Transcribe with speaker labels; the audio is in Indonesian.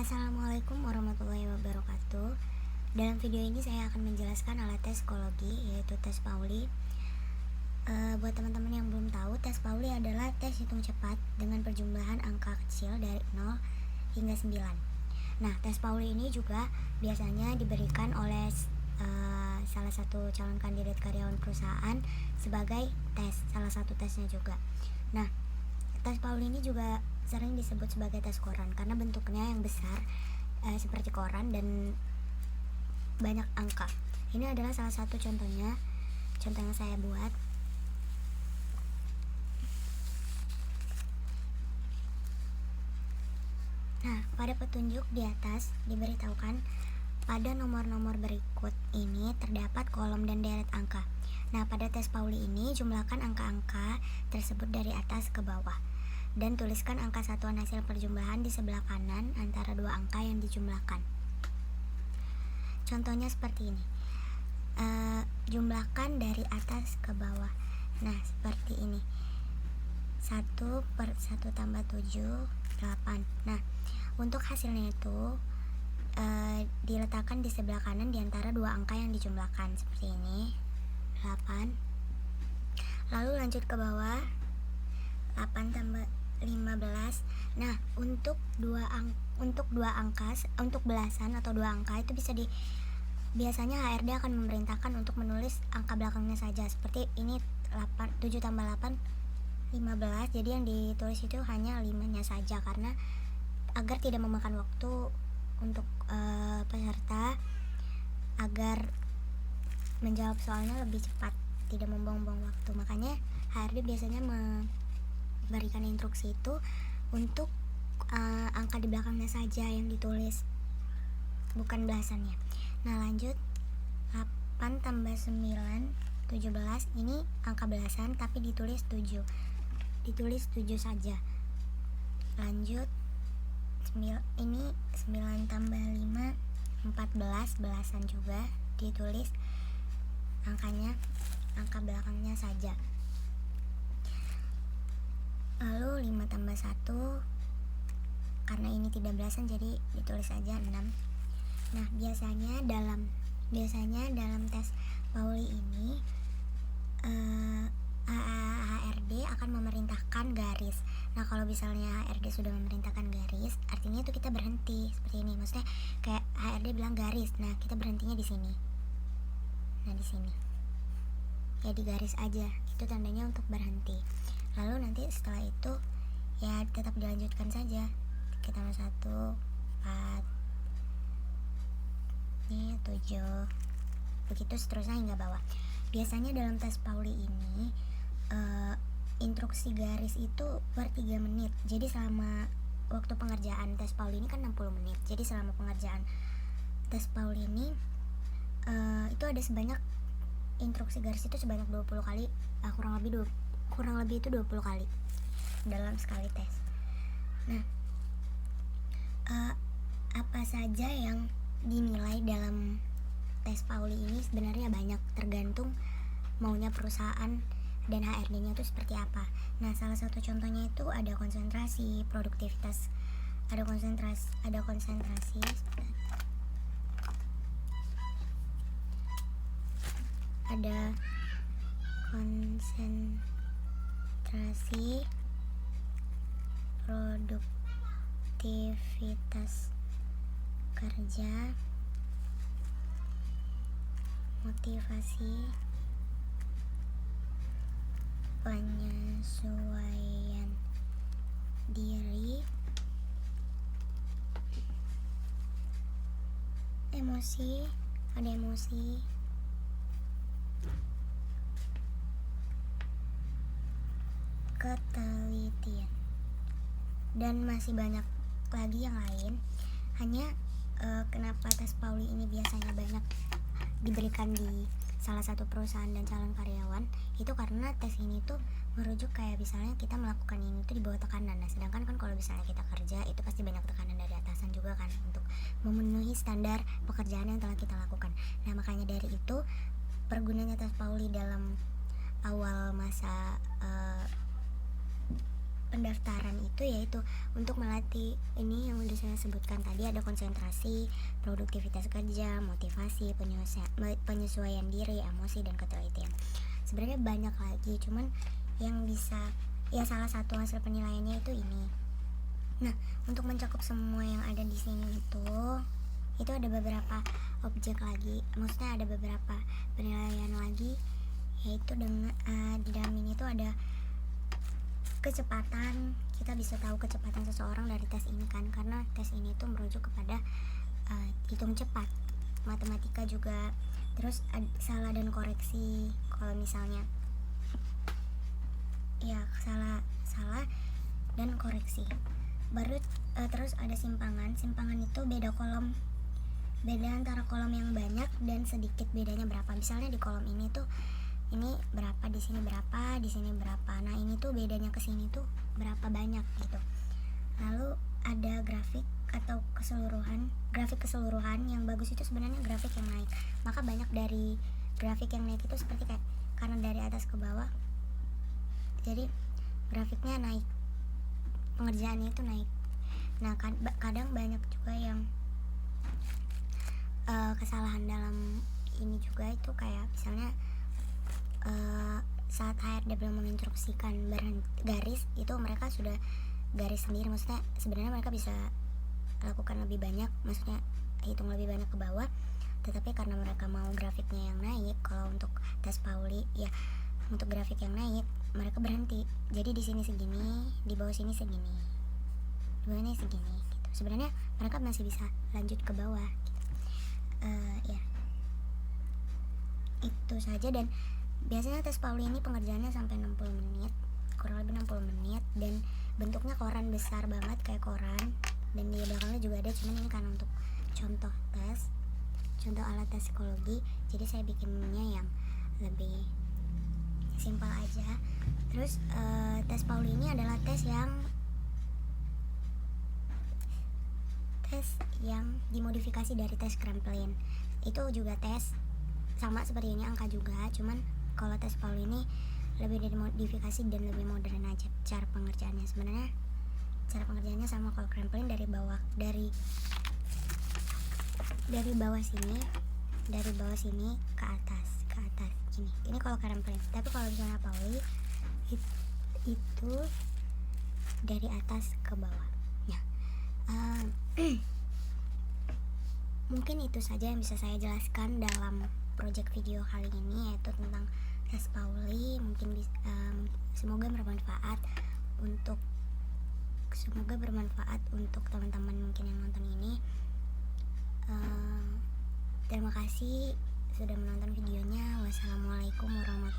Speaker 1: Assalamualaikum warahmatullahi wabarakatuh. Dalam video ini saya akan menjelaskan alat tes psikologi, yaitu tes Pauli. Buat teman-teman yang belum tahu, tes Pauli adalah tes hitung cepat dengan perjumlahan angka kecil dari 0 hingga 9. Nah, tes Pauli ini juga biasanya diberikan oleh salah satu calon kandidat karyawan perusahaan sebagai salah satu tesnya juga. Nah, tes Pauli ini juga sering disebut sebagai tes koran karena bentuknya yang besar seperti koran dan banyak angka. Ini adalah salah satu contohnya, contoh yang saya buat. Nah, pada petunjuk di atas diberitahukan pada nomor-nomor berikut ini terdapat kolom dan deret angka. Nah, pada tes Pauli ini jumlahkan angka-angka tersebut dari atas ke bawah dan tuliskan angka satuan hasil perjumlahan di sebelah kanan antara dua angka yang dijumlahkan. Contohnya seperti ini. Jumlahkan dari atas ke bawah. Nah, seperti ini. 1 per 1 tambah 7, 8. Nah, untuk hasilnya itu diletakkan di sebelah kanan di antara dua angka yang dijumlahkan seperti ini, 8. Lalu lanjut ke bawah, 8 tambah 15. Nah, untuk belasan atau dua angka itu biasanya HRD akan memerintahkan untuk menulis angka belakangnya saja. Seperti ini, 7 tambah 8 15. Jadi yang ditulis itu hanya 5-nya saja karena agar tidak memakan waktu untuk peserta, agar menjawab soalnya lebih cepat, tidak membuang-buang waktu. Makanya HRD biasanya memberikan instruksi itu untuk angka di belakangnya saja yang ditulis, bukan belasannya. Nah, lanjut, 8 tambah 9, 17. Ini angka belasan tapi ditulis 7 saja. Lanjut, ini 9 tambah 5, 14, belasan juga, ditulis angka belakangnya saja. Lalu 5 tambah 1, karena ini tidak belasan jadi ditulis saja 6. Nah, biasanya dalam tes Pauli ini HRD akan memerintahkan garis. Nah, kalau misalnya HRD sudah memerintahkan garis, artinya itu kita berhenti seperti ini. Maksudnya kayak HRD bilang garis, nah kita berhentinya di sini. Nah, di sini. Ya, di garis aja. Itu tandanya untuk berhenti. Lalu nanti setelah itu ya tetap dilanjutkan saja. Kita tambah 1, 4, ini 7, begitu seterusnya hingga bawah. Biasanya dalam tes Pauli ini instruksi garis itu per 3 menit. Jadi selama waktu pengerjaan tes Pauli ini kan 60 menit. Jadi selama pengerjaan tes Pauli ini itu ada sebanyak instruksi garis itu sebanyak 20 kali, kurang lebih itu 20 kali dalam sekali tes. Nah, apa saja yang dinilai dalam tes Pauli ini sebenarnya banyak, tergantung maunya perusahaan dan HRD-nya itu seperti apa. Nah, salah satu contohnya itu ada konsentrasi, produktivitas, ada konsentrasi, ada konsentrasi, produktivitas kerja, motivasi, penyesuaian diri, emosi, ketelitian, dan masih banyak lagi yang lain. Hanya kenapa tes Pauli ini biasanya banyak diberikan di salah satu perusahaan dan calon karyawan, itu karena tes ini tuh merujuk kayak misalnya kita melakukan ini tuh di bawah tekanan. Nah, sedangkan kan kalau misalnya kita kerja itu pasti banyak tekanan dari atasan juga kan untuk memenuhi standar pekerjaan yang telah kita lakukan. Nah, makanya dari itu pergunaannya tes Pauli dalam awal masa pendaftaran itu yaitu untuk melatih ini yang udah saya sebutkan tadi, ada konsentrasi, produktivitas kerja, motivasi, penyesuaian diri, emosi, dan ketelitian. Sebenarnya banyak lagi, cuman yang bisa ya salah satu hasil penilaiannya itu ini. Nah, untuk mencakup semua yang ada di sini itu ada beberapa objek lagi, maksudnya ada beberapa penilaian lagi, yaitu dengan di dalam ini tuh ada kecepatan. Kita bisa tahu kecepatan seseorang dari tes ini kan, karena tes ini tuh merujuk kepada hitung cepat, matematika juga. Terus salah dan koreksi, kalau misalnya ya salah dan koreksi. Baru terus ada simpangan itu beda kolom, beda antara kolom yang banyak dan sedikit, bedanya berapa. Misalnya di kolom ini tuh ini berapa, di sini berapa, di sini berapa. Nah, ini tuh bedanya ke sini tuh berapa banyak gitu. Lalu ada grafik atau grafik keseluruhan yang bagus itu sebenarnya grafik yang naik. Maka banyak dari grafik yang naik itu seperti kayak karena dari atas ke bawah, jadi grafiknya naik, pengerjaannya itu naik. Nah, kadang banyak juga yang kesalahan dalam ini juga itu kayak misalnya saat HRD belum menginstruksikan garis, itu mereka sudah garis sendiri. Maksudnya sebenarnya mereka bisa lakukan lebih banyak, maksudnya hitung lebih banyak ke bawah, tetapi karena mereka mau grafiknya yang naik, kalau untuk tes Pauli ya untuk grafik yang naik mereka berhenti. Jadi di sini segini, di bawah sini segini, di bawah ini segini gitu. Sebenarnya mereka masih bisa lanjut ke bawah gitu. Ya itu saja. Dan biasanya tes Pauli ini pengerjaannya sampai 60 menit, kurang lebih 60 menit, dan bentuknya koran besar banget kayak koran, dan di belakangnya juga ada, cuman ini kan untuk contoh alat tes psikologi, jadi saya bikinnya yang lebih simpel aja. Terus tes Pauli ini adalah tes yang dimodifikasi dari tes Kraepelin. Itu juga tes sama seperti ini, angka juga, cuman kalau tes Pauli ini lebih dimodifikasi dan lebih modern aja cara pengerjaannya. Sebenarnya cara pengerjaannya sama kalau Kraepelin dari bawah sini ke atas gini. Ini kalau Kraepelin. Tapi kalau misalnya Pauli itu dari atas ke bawah. Nah, mungkin itu saja yang bisa saya jelaskan dalam project video kali ini, yaitu tentang tes Pauli. Mungkin semoga bermanfaat untuk teman-teman mungkin yang nonton ini. Terima kasih sudah menonton videonya. Wassalamualaikum warahmatullahi wabarakatuh.